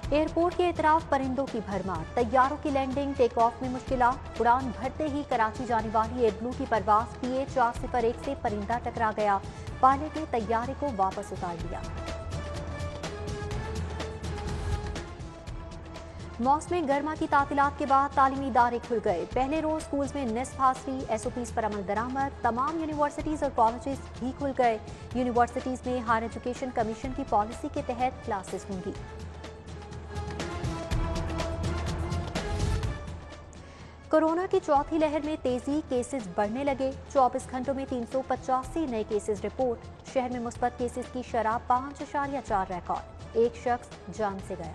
Airport के इतराफ परिंदों की भरमार, तैयारों की लैंडिंग टेक ऑफ में मुश्किलात। उड़ान भरते ही कराची जाने वाली एयरब्लू की परवाज PA401 से परिंदा टकरा गया। पायलट ने तैयारे को वापस उतार लिया। मौसम गर्मा की तातीलात के बाद तालीमी इदारे खुल गए। पहले रोज स्कूल्स में निस्फ हाजिरी, SOPs पर अमल दरामद। तमाम यूनिवर्सिटीज और कॉलेजेस भी खुल गए। यूनिवर्सिटीज में हायर एजुकेशन कमीशन की पॉलिसी के तहत क्लासेस होंगी। कोरोना की चौथी लहर में तेजी, केसेस बढ़ने लगे। 24 घंटों में 385 नए केसेस रिपोर्ट। शहर में मुस्बत केसेस की शरह 5.4 रिकॉर्ड। एक शख्स जान से गया।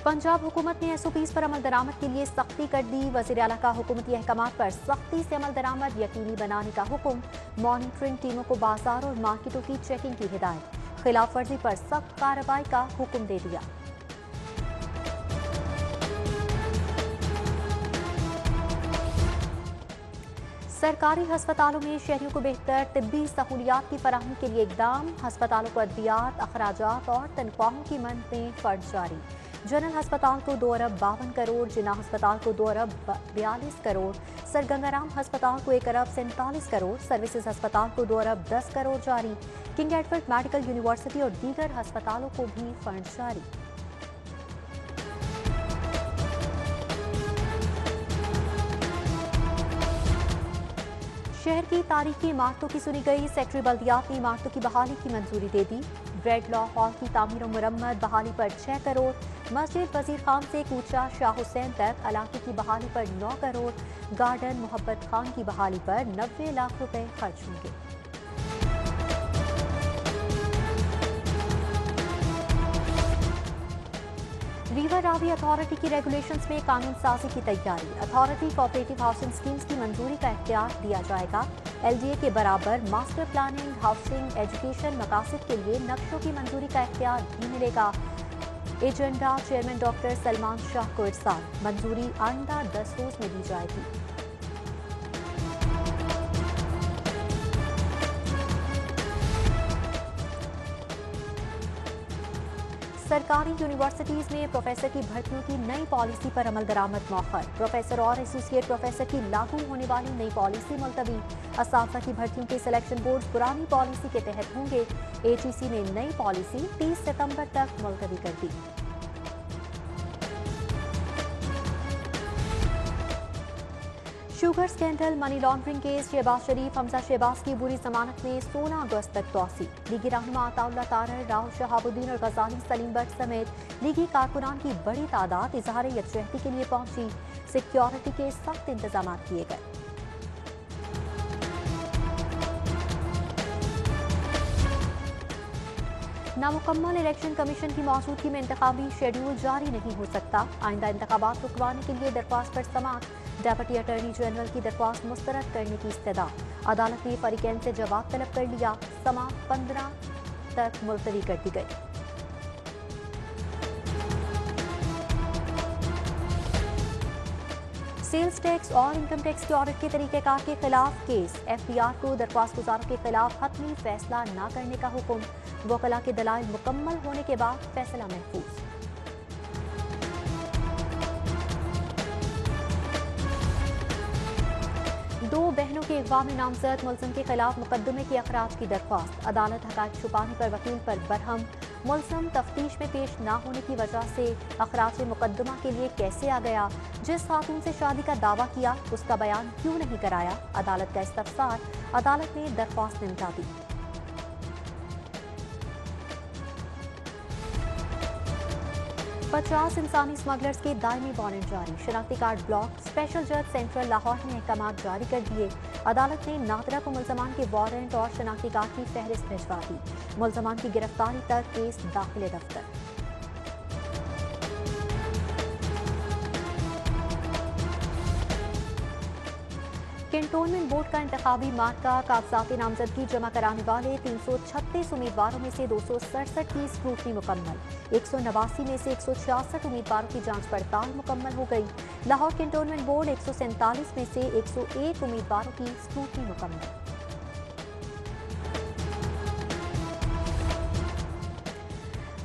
पंजाब हुकूमत ने SOPs पर अमल दरामद के लिए सख्ती कर दी। वज़ीर आला का हुकूमती अहकामात पर सख्ती से अमल दरामद यकीनी बनाने का हुक्म। मॉनिटरिंग टीमों को बाजार और मार्केटों की चेकिंग की हिदायत। खिलाफ वर्जी पर सख्त कार्रवाई का हुक्म दे दिया। सरकारी अस्पतालों में शहरियों को बेहतर तिब्बी सहूलियात की फराहमी के लिए इकदाम। अस्पतालों को अद्वियात, अखराजात और तनख्वाहों की मद में फर्ज जारी। जनरल अस्पताल को 2 अरब 52 करोड़, जिना अस्पताल को 2 अरब 42 करोड़, सर गंगाराम अस्पताल को 1 अरब 47 करोड़, सर्विसेज अस्पताल को 2 अरब 10 करोड़ जारी। किंग एडवर्ड मेडिकल यूनिवर्सिटी और दीगर अस्पतालों को भी फंड जारी। शहर की तारीखी इमारतों की सुनी गई। सेक्रेटरी बल्दियात ने इमारतों की बहाली की मंजूरी दे दी। ब्रेड लॉ हॉल की तामीर और मुरम्मत बहाली पर 6 करोड़। मस्जिद वजीर खान से कूचा शाह हुसैन तक इलाके की बहाली पर 9 करोड़। गार्डन मोहब्बत खान की बहाली पर 90 लाख रुपए खर्च होंगे। रिवर रावी अथॉरिटी की रेगुलेशंस में कानून साजी की तैयारी। अथॉरिटी कोऑपरेटिव हाउसिंग स्कीम्स की मंजूरी का इख्तियार दिया जाएगा। LDA के बराबर मास्टर प्लानिंग, हाउसिंग, एजुकेशन मकासद के लिए नक्शों की मंजूरी का इख्तियार भी मिलेगा। Agenda chairman doctor Salman Shah को इरसाल। मंजूरी आइंदा 10 रोज में दी जाएगी। सरकारी यूनिवर्सिटीज में प्रोफेसर की भर्तियों की नई पॉलिसी पर अमल दरामद मौखर। प्रोफेसर और एसोसिएट प्रोफेसर की लागू होने वाली नई पॉलिसी मुलतवी। असातिज़ा की भर्तियों के सिलेक्शन बोर्ड पुरानी पॉलिसी के तहत होंगे। AGC ने नई पॉलिसी 30 सितंबर तक मुलतवी कर दी। Sugar scandal, money laundering case, Shahbaz Sharif, Hamza Shahbaz की बुरी जमानत में 16 अगस्त तक तौसी। लीगी रहनुमा अताउल्लाह तारर, राव शहाबुद्दीन और गजाली सलीम भट्ट समेत लीगी कारकुनान की बड़ी तादाद इजहार यकजहती के लिए पहुंची। सिक्योरिटी के सख्त इंतजाम किए गए। नामुकम्मल इलेक्शन कमीशन की मौजूदगी में इंतखाबी शेड्यूल जारी नहीं हो सकता। आइंदा इंतखाबात रुकवाने के लिए दरख्वास्त पर समाअत। डेप्यूटी अटॉर्नी जनरल की दरख्वास्त मुस्तरद करने की इस्तदा। अदालत ने फरीकैन से जवाब तलब कर लिया। समाअत 15 तक मुलतवी कर दी गई। सेल्स टैक्स और इनकम टैक्स के ऑडिट के तरीक़ेकार के खिलाफ केस। FBR को दरख्वास्त गुजारों के खिलाफ हतमी फैसला न करने का हुक्म। वकला के दलाइल मुकम्मल होने के बाद फैसला महफूज। दो बहनों के अगवा में नामजद मुलजिम के खिलाफ मुकदमे के अखराज की दरख्वास्त। अदालत हक़ाइक़ छुपाने पर वकील पर बरहम। मुलजिम तफ्तीश में पेश न होने की वजह से अखराज मुकदमा के लिए कैसे आ गया? जिस खातून से शादी का दावा किया उसका बयान क्यों नहीं कराया? अदालत का इस्तफसार। अदालत ने दरख्वास्त निपटा दी। पचास इंसानी स्मगलर्स के दायमी वारंट जारी। शनाख्ती कार्ड ब्लॉक। स्पेशल जज सेंट्रल लाहौर ने अहकाम जारी कर दिए। अदालत ने नादरा को मुलजमान के वारंट और शनाख्ती कार्ड की फहरिस्त भिजवा दी। मुलजमान की गिरफ्तारी तक केस दाखिले दफ्तर। कैंटोनमेंट बोर्ड का इंतखाबी मार्का कागजात नामजदगी जमा कराने वाले 336 उम्मीदवारों में से 267 की स्क्रूटनी मुकम्मल। 189 में से 166 उम्मीदवारों की जांच पड़ताल मुकम्मल हो गई। लाहौर कैंटोनमेंट बोर्ड 147 में से 101 उम्मीदवारों की स्क्रूटनी मुकम्मल।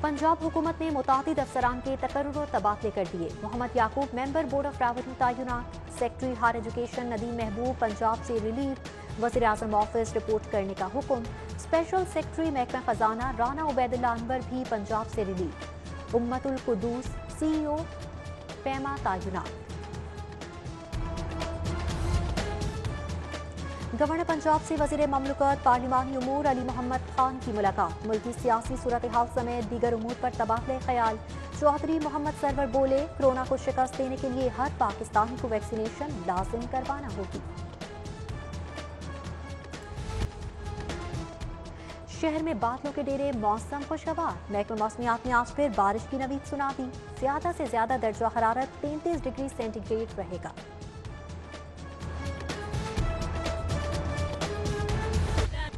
पंजाब हुकूमत ने मुतादिद अफसरान के तकर्रुर और तबादले कर दिए। मोहम्मद याकूब मेंबर बोर्ड ऑफ ट्रैवल तैनात। सेक्रेटरी हायर एजुकेशन नदीम महबूब पंजाब से रिलीव। वज़ीर आज़म ऑफिस रिपोर्ट करने का हुक्म। स्पेशल सेक्रेटरी महकमा खजाना राना उबैदुल्ला अनवर भी पंजाब से रिलीव। उम्मतुल कुदूस CEO पैमा तैनात। गवर्नर पंजाब से वज़ीर ममलकत पार्लिमानी उमूर अली मोहम्मद खान की मुलाकात। मुल्की सियासी सूरत हाल समेत दीगर उमूर पर तबादले ख्याल। चौधरी मोहम्मद सरवर बोले, कोरोना को शिकस्त देने के लिए हर पाकिस्तानी को वैक्सीनेशन लाजिम करवाना होगी। शहर में बादलों के डेरे, मौसम खुशगवार। महकमा मौसमियात ने आज फिर बारिश की नवीद सुना दी। ज्यादा से ज्यादा दर्जा हरारत 33 डिग्री सेंटीग्रेड रहेगा।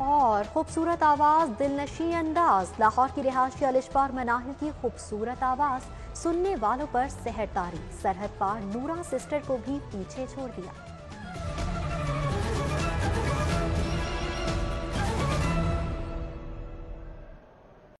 और खूबसूरत आवाज़, दिलनशी अंदाज। लाहौर की रिहायशी अलिशबार मनाहिल की खूबसूरत आवाज़ सुनने वालों पर सहर तारी। सरहद पार नूरा सिस्टर को भी पीछे छोड़ दिया।